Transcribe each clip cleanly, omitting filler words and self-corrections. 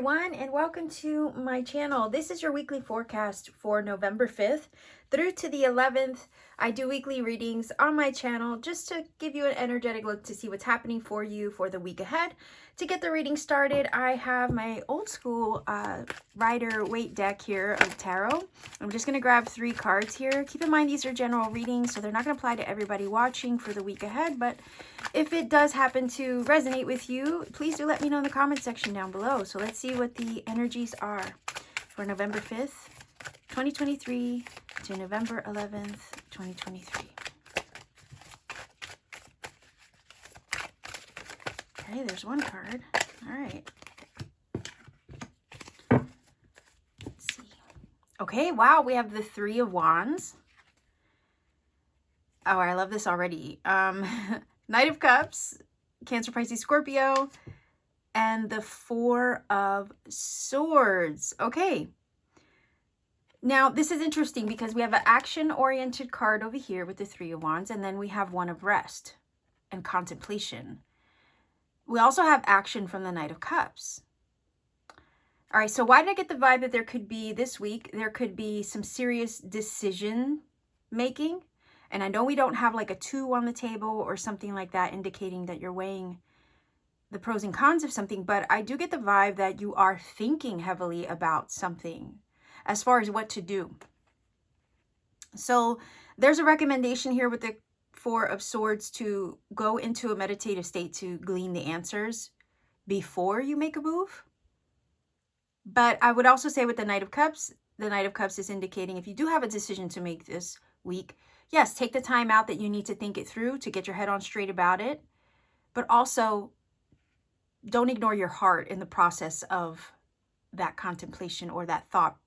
everyone, and welcome to my channel. This is your weekly forecast for November 5th through to the 11th. I do weekly readings on my channel just to give you an energetic look to see what's happening for you for the week ahead. To get the reading started, I have my old school Rider-Waite deck here of tarot. I'm just going to grab 3 cards here. Keep in mind these are general readings, so they're not going to apply to everybody watching for the week ahead, but if it does happen to resonate with you, please do let me know in the comment section down below. So let's see what the energies are for November 5th, 2023 to November 11th, 2023. Okay, there's one card. All right. Let's see. Okay, wow, we have the 3 of Wands. Oh, I love this already. Knight of Cups, Cancer, Pisces, Scorpio, and the 4 of Swords. Okay. Now, this is interesting because we have an action-oriented card over here with the 3 of Wands, and then we have 1 of Rest and Contemplation. We also have action from the Knight of Cups. All right, so why did I get the vibe that there could be, this week, there could be some serious decision-making? And I know we don't have like a 2 on the table or something like that indicating that you're weighing the pros and cons of something, but I do get the vibe that you are thinking heavily about something as far as what to do. So there's a recommendation here with the 4 of Swords to go into a meditative state to glean the answers before you make a move. But I would also say with the Knight of Cups is indicating if you do have a decision to make this week, yes, take the time out that you need to think it through to get your head on straight about it. But also, don't ignore your heart in the process of that contemplation or that thought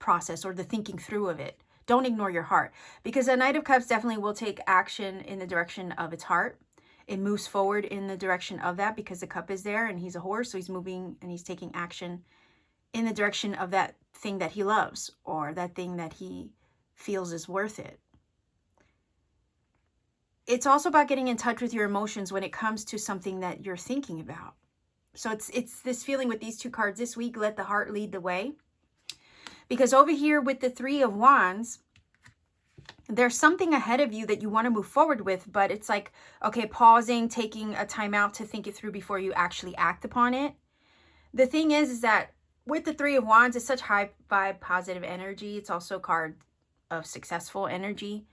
process or the thinking through of it. Don't ignore your heart, because a Knight of Cups definitely will take action in the direction of its heart. It moves forward in the direction of that because the cup is there and he's a horse, so he's moving and he's taking action in the direction of that thing that he loves or that thing that he feels is worth it. It's also about getting in touch with your emotions when it comes to something that you're thinking about. So it's this feeling with these 2 cards this week, let the heart lead the way. Because over here with the 3 of Wands, there's something ahead of you that you want to move forward with, but it's like, okay, pausing, taking a time out to think it through before you actually act upon it. The thing is that with the 3 of Wands, it's such high vibe, positive energy. It's also a card of successful energy.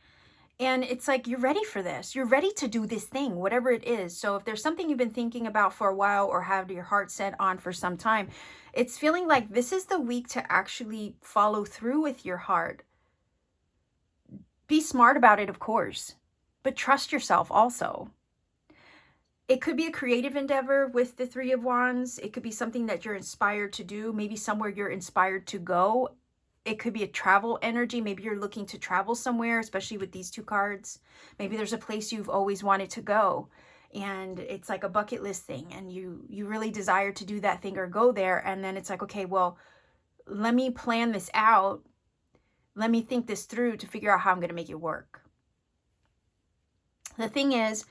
And it's like, you're ready for this. You're ready to do this thing, whatever it is. So if there's something you've been thinking about for a while or have your heart set on for some time, it's feeling like this is the week to actually follow through with your heart. Be smart about it, of course, but trust yourself also. It could be a creative endeavor with the 3 of Wands. It could be something that you're inspired to do, maybe somewhere you're inspired to go. It could be a travel energy. Maybe you're looking to travel somewhere, especially with these 2 cards. Maybe there's a place you've always wanted to go and it's like a bucket list thing and you really desire to do that thing or go there. And then it's like, okay, well, let me plan this out. Let me think this through to figure out how I'm going to make it work. The thing is,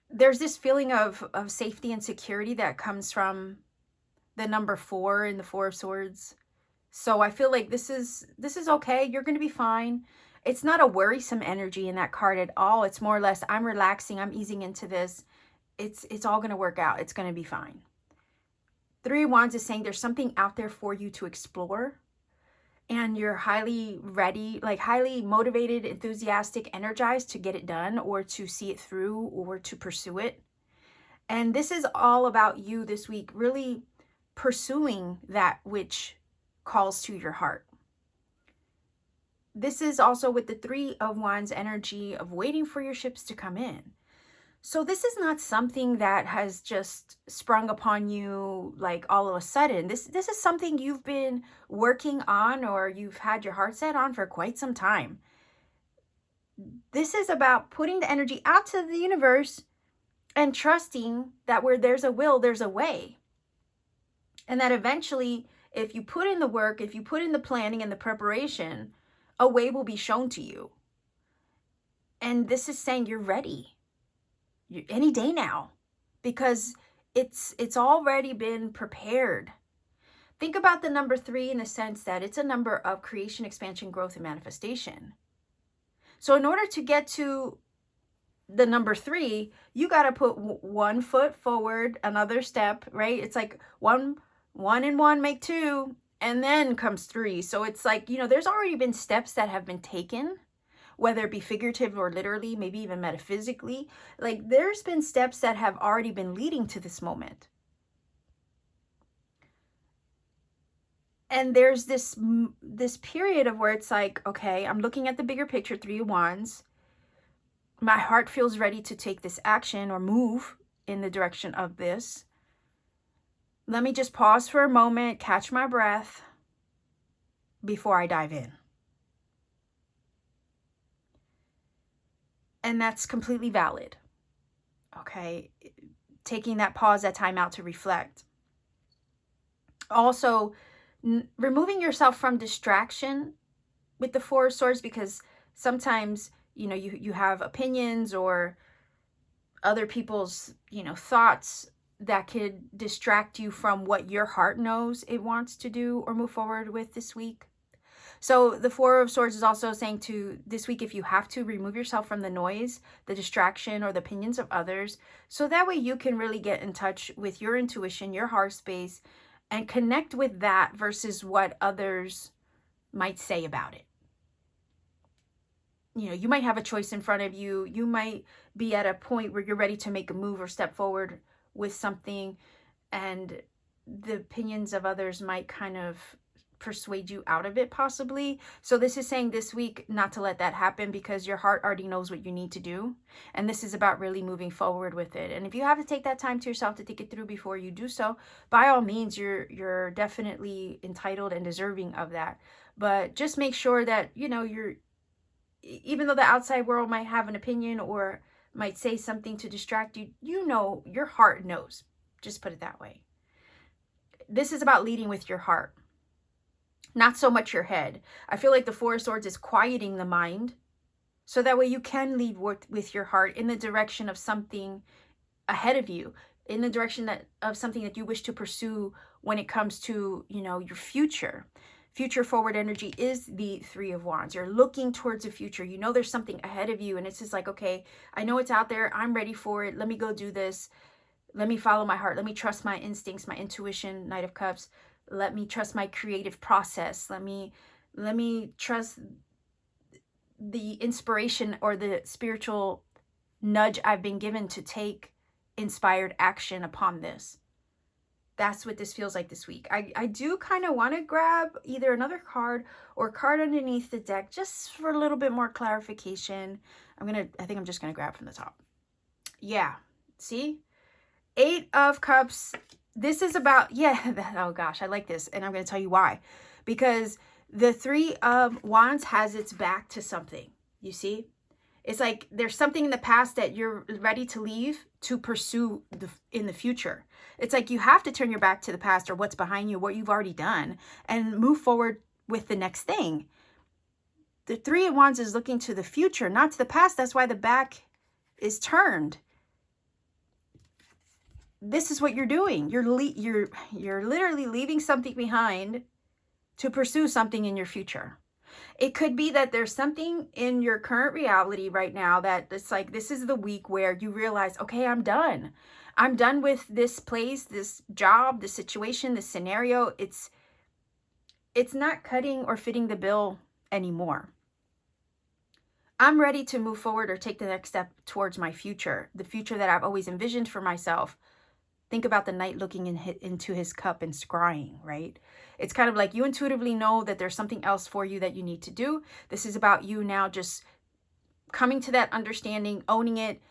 there's this feeling of safety and security that comes from the number 4 in the 4 of Swords. So I feel like this is okay. You're going to be fine. It's not a worrisome energy in that card at all. It's more or less, I'm relaxing. I'm easing into this. It's all going to work out. It's going to be fine. 3 of Wands is saying there's something out there for you to explore. And you're highly ready, like highly motivated, enthusiastic, energized to get it done or to see it through or to pursue it. And this is all about you this week, really pursuing that which calls to your heart. This is also with the 3 of Wands energy of waiting for your ships to come in. So this is not something that has just sprung upon you like all of a sudden. This is something you've been working on or you've had your heart set on for quite some time. This is about putting the energy out to the universe and trusting that where there's a will, there's a way. And that eventually, if you put in the work, if you put in the planning and the preparation, a way will be shown to you. And this is saying you're ready. Any day now, because it's already been prepared. Think about the number 3 in the sense that it's a number of creation, expansion, growth, and manifestation. So in order to get to the number 3, you got to put one foot forward, another step, right? It's like one and one make 2, and then comes 3. So it's like, you know, there's already been steps that have been taken, whether it be figurative or literally, maybe even metaphysically. Like there's been steps that have already been leading to this moment. And there's this period of where it's like, okay, I'm looking at the bigger picture, 3 of Wands. My heart feels ready to take this action or move in the direction of this. Let me just pause for a moment, catch my breath before I dive in. And that's completely valid. Okay, taking that pause, that time out to reflect. Also, removing yourself from distraction with the 4 of Swords, because sometimes, you know, you have opinions or other people's, you know, thoughts that could distract you from what your heart knows it wants to do or move forward with this week. So the 4 of Swords is also saying to this week, if you have to, remove yourself from the noise, the distraction, or the opinions of others, so that way you can really get in touch with your intuition, your heart space, and connect with that versus what others might say about it. You know, you might have a choice in front of you. You might be at a point where you're ready to make a move or step forward with something, and the opinions of others might kind of persuade you out of it possibly. So this is saying this week not to let that happen, because your heart already knows what you need to do, and this is about really moving forward with it. And if you have to take that time to yourself to think it through before you do so, by all means, you're definitely entitled and deserving of that. But just make sure that, you know, even though the outside world might have an opinion or might say something to distract you, you know, your heart knows. Just put it that way. This is about leading with your heart, not so much your head. I feel like the 4 of Swords is quieting the mind, so that way you can lead with your heart in the direction of something ahead of you, in the direction of something that you wish to pursue when it comes to, you know, your future. Future forward energy is the 3 of Wands. You're looking towards the future. You know there's something ahead of you, and it's just like, okay, I know it's out there. I'm ready for it. Let me go do this. Let me follow my heart. Let me trust my instincts, my intuition, Knight of Cups. Let me trust my creative process. Let me trust the inspiration or the spiritual nudge I've been given to take inspired action upon this. That's what this feels like this week. I do kind of want to grab either another card or card underneath the deck just for a little bit more clarification. I think I'm just going to grab from the top. Yeah. See? 8 of Cups. This is about, oh gosh, I like this. And I'm going to tell you why. Because the 3 of Wands has its back to something. You see? It's like there's something in the past that you're ready to leave to pursue in the future. It's like you have to turn your back to the past or what's behind you, what you've already done, and move forward with the next thing. The 3 of Wands is looking to the future, not to the past. That's why the back is turned. This is what you're doing. You're literally leaving something behind to pursue something in your future. It could be that there's something in your current reality right now that it's like, this is the week where you realize, okay, I'm done. I'm done with this place, this job, this situation, this scenario. It's not cutting or fitting the bill anymore. I'm ready to move forward or take the next step towards my future, the future that I've always envisioned for myself. Think about the knight looking into his cup and scrying, right? It's kind of like you intuitively know that there's something else for you that you need to do. This is about you now just coming to that understanding, owning it,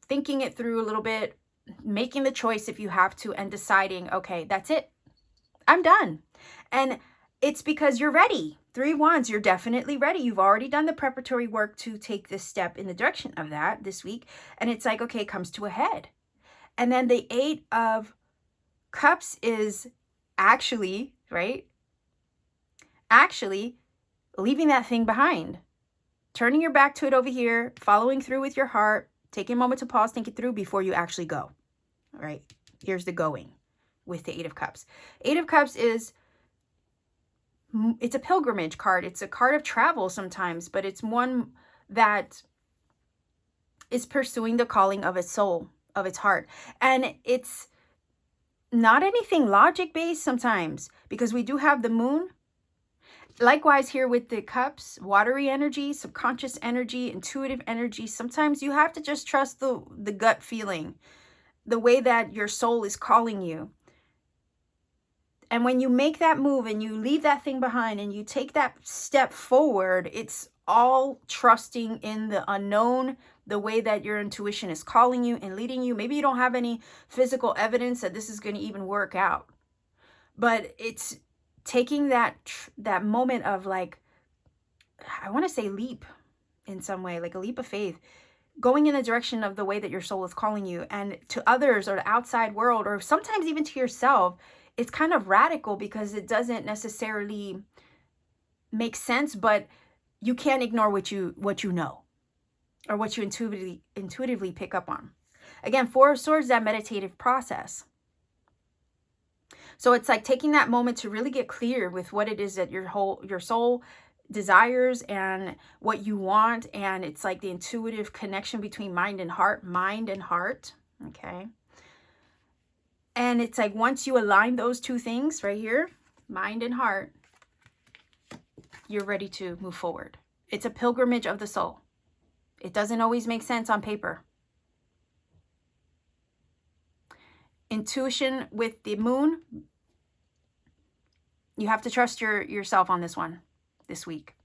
thinking it through a little bit, making the choice if you have to, and deciding, okay, that's it. I'm done. And it's because you're ready. 3 of Wands, you're definitely ready. You've already done the preparatory work to take this step in the direction of that this week. And it's like, okay, it comes to a head. And then the 8 of Cups is actually, right? Actually leaving that thing behind. Turning your back to it over here, following through with your heart, taking a moment to pause, think it through before you actually go. All right, here's the going with the 8 of Cups. 8 of Cups is it's a pilgrimage card. It's a card of travel sometimes, but it's one that is pursuing the calling of its soul, of its heart. And it's not anything logic based sometimes, because we do have the moon. Likewise here with the cups, watery energy, subconscious energy, intuitive energy. Sometimes you have to just trust the gut feeling, the way that your soul is calling you. And when you make that move and you leave that thing behind and you take that step forward, it's all trusting in the unknown, the way that your intuition is calling you and leading you. Maybe you don't have any physical evidence that this is going to even work out, but it's taking that moment of, like, I want to say leap in some way, like a leap of faith, going in the direction of the way that your soul is calling you. And to others or the outside world, or sometimes even to yourself, it's kind of radical because it doesn't necessarily make sense, but you can't ignore what you know, or what you intuitively pick up on. Again, Four of Swords, that meditative process. So it's like taking that moment to really get clear with what it is that your soul desires and what you want. And it's like the intuitive connection between mind and heart, okay? And it's like once you align those two things right here, mind and heart, you're ready to move forward. It's a pilgrimage of the soul. It doesn't always make sense on paper. Intuition with the moon, you have to trust yourself on this one this week.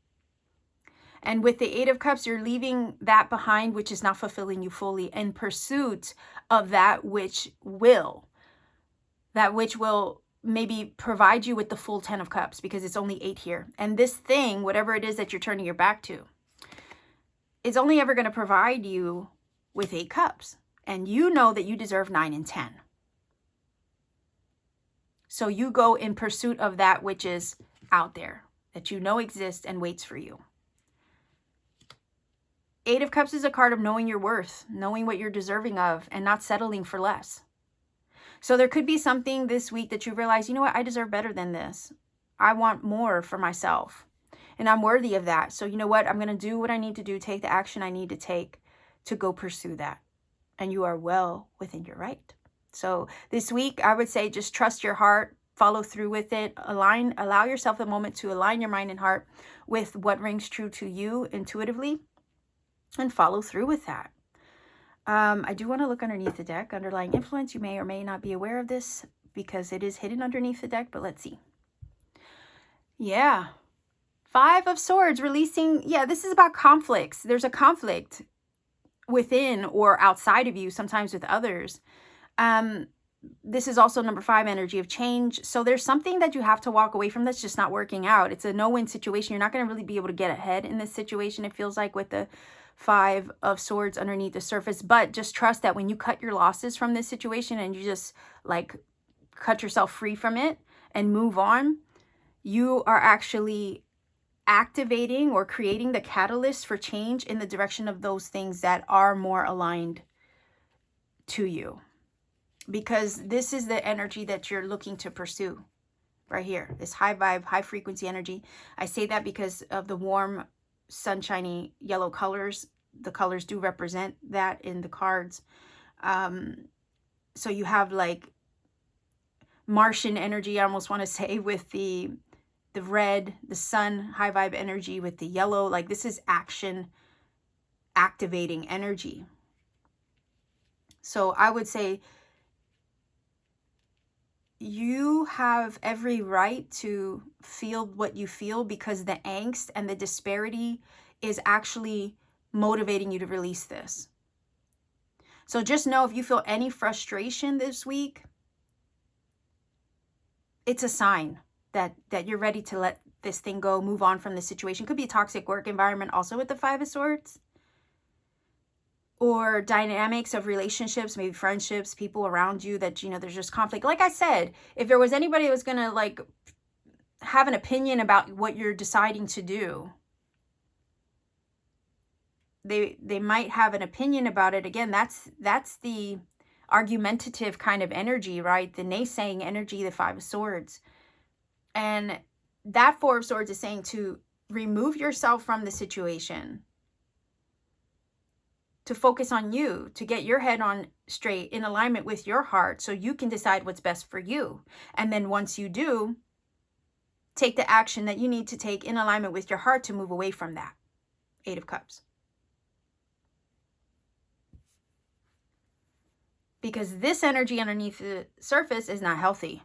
And with the Eight of Cups, you're leaving that behind, which is not fulfilling you fully, in pursuit of that which will maybe provide you with the full 10 of Cups, because it's only 8 here. And this thing, whatever it is that you're turning your back to, is only ever going to provide you with 8 cups. And you know that you deserve 9 and 10. So you go in pursuit of that which is out there, that you know exists and waits for you. Eight of Cups is a card of knowing your worth, knowing what you're deserving of, and not settling for less. So there could be something this week that you realize, you know what, I deserve better than this. I want more for myself, and I'm worthy of that. So you know what, I'm going to do what I need to do, take the action I need to take to go pursue that. And you are well within your right. So this week, I would say just trust your heart, follow through with it, allow yourself a moment to align your mind and heart with what rings true to you intuitively, and follow through with that. I do want to look underneath the deck. Underlying influence, you may or may not be aware of this because it is hidden underneath the deck, but let's see. Yeah. 5 of Swords, releasing. Yeah, this is about conflicts. There's a conflict within or outside of you, sometimes with others. This is also number 5, energy of change. So there's something that you have to walk away from that's just not working out. It's a no-win situation. You're not going to really be able to get ahead in this situation, it feels like, with the 5 of Swords underneath the surface. But just trust that when you cut your losses from this situation and you just like cut yourself free from it and move on, you are actually activating or creating the catalyst for change in the direction of those things that are more aligned to you. Because this is the energy that you're looking to pursue right here, this high vibe, high frequency energy. I say that because of the warm, sunshiny yellow colors. The colors do represent that in the cards. So you have like Martian energy, I almost want to say, with the red, the sun, high vibe energy with the yellow. Like this is action, activating energy. So I would say you have every right to feel what you feel, because the angst and the disparity is actually motivating you to release this. So just know, if you feel any frustration this week, it's a sign that you're ready to let this thing go, move on from the situation. Could be a toxic work environment also with the 5 of Swords. Or dynamics of relationships, maybe friendships, people around you that, you know, there's just conflict. Like I said, if there was anybody that was going to like have an opinion about what you're deciding to do, they might have an opinion about it. Again, that's the argumentative kind of energy, right? The naysaying energy, the 5 of Swords. And that Four of Swords is saying to remove yourself from the situation, to focus on you, to get your head on straight in alignment with your heart so you can decide what's best for you. And then once you do, take the action that you need to take in alignment with your heart to move away from that. Eight of Cups. Because this energy underneath the surface is not healthy.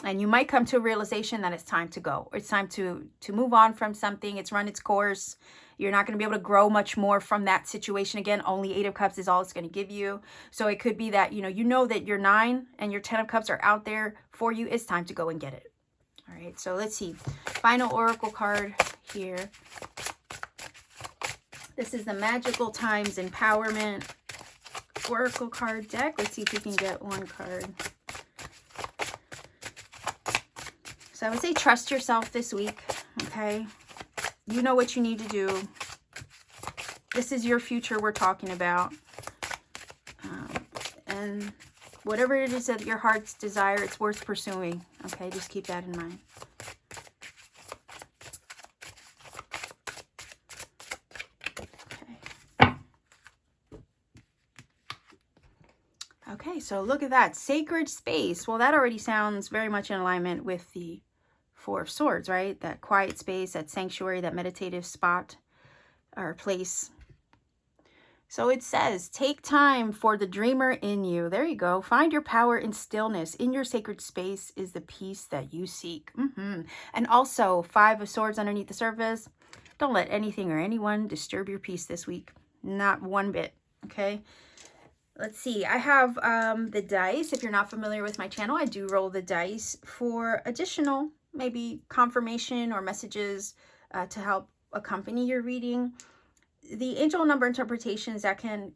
And you might come to a realization that it's time to go. It's time to move on from something. It's run its course. You're not going to be able to grow much more from that situation. Again, only Eight of Cups is all it's going to give you. So it could be that, you know that your 9 and your 10 of Cups are out there for you. It's time to go and get it. All right, so let's see. Final oracle card here. This is the Magical Times Empowerment Oracle card deck. Let's see if we can get one card. So I would say trust yourself this week, okay? You know what you need to do. This is your future we're talking about. And whatever it is that your heart's desire, it's worth pursuing, okay? Just keep that in mind. Okay, so look at that. Sacred space. Well, that already sounds very much in alignment with the Four of Swords, right? That quiet space, that sanctuary, that meditative spot or place. So it says, take time for the dreamer in you. There you go. Find your power in stillness. In your sacred space is the peace that you seek. And also, Five of Swords underneath the surface. Don't let anything or anyone disturb your peace this week. Not one bit, okay? Let's see. I have the dice. If you're not familiar with my channel, I do roll the dice for additional maybe confirmation or messages to help accompany your reading. The angel number interpretations that can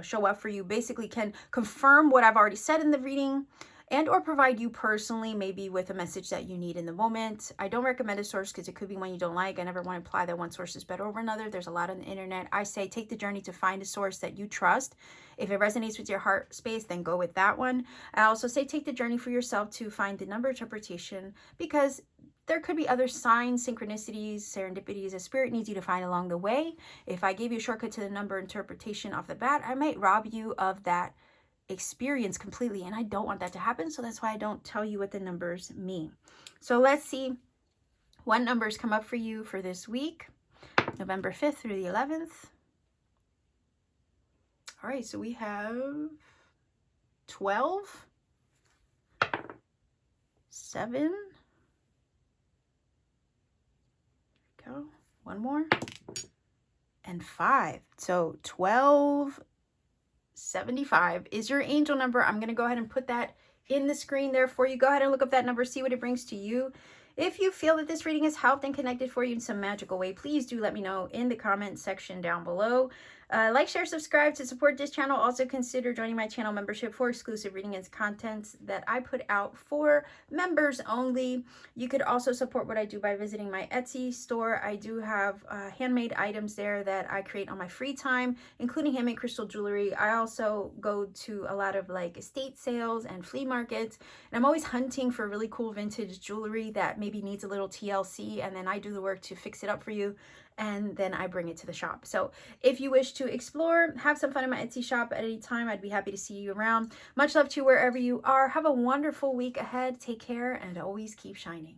show up for you basically can confirm what I've already said in the reading and or provide you personally maybe with a message that you need in the moment. I don't recommend a source because it could be one you don't like. I never want to imply that one source is better over another. There's a lot on the internet. I say take the journey to find a source that you trust. If it resonates with your heart space, then go with that one. I also say take the journey for yourself to find the number interpretation, because there could be other signs, synchronicities, serendipities a spirit needs you to find along the way. If I gave you a shortcut to the number interpretation off the bat, I might rob you of that experience completely, and I don't want that to happen. So that's why I don't tell you what the numbers mean. So let's see what numbers come up for you for this week, November 5th through the 11th. All right, so we have 12, 7, go, one more, and 5. So 1275 is your angel number. I'm going to go ahead and put that in the screen there for you. Go ahead and look up that number, see what it brings to you. If you feel that this reading has helped and connected for you in some magical way, please do let me know in the comment section down below. Like, share, subscribe to support this channel. Also consider joining my channel membership for exclusive reading and content that I put out for members only. You could also support what I do by visiting my Etsy store. I do have handmade items there that I create on my free time, including handmade crystal jewelry. I also go to a lot of like estate sales and flea markets, and I'm always hunting for really cool vintage jewelry that maybe needs a little TLC, and then I do the work to fix it up for you, and then I bring it to the shop. So if you wish to explore, have some fun in my Etsy shop at any time, I'd be happy to see you around. Much love to you wherever you are. Have a wonderful week ahead. Take care and always keep shining.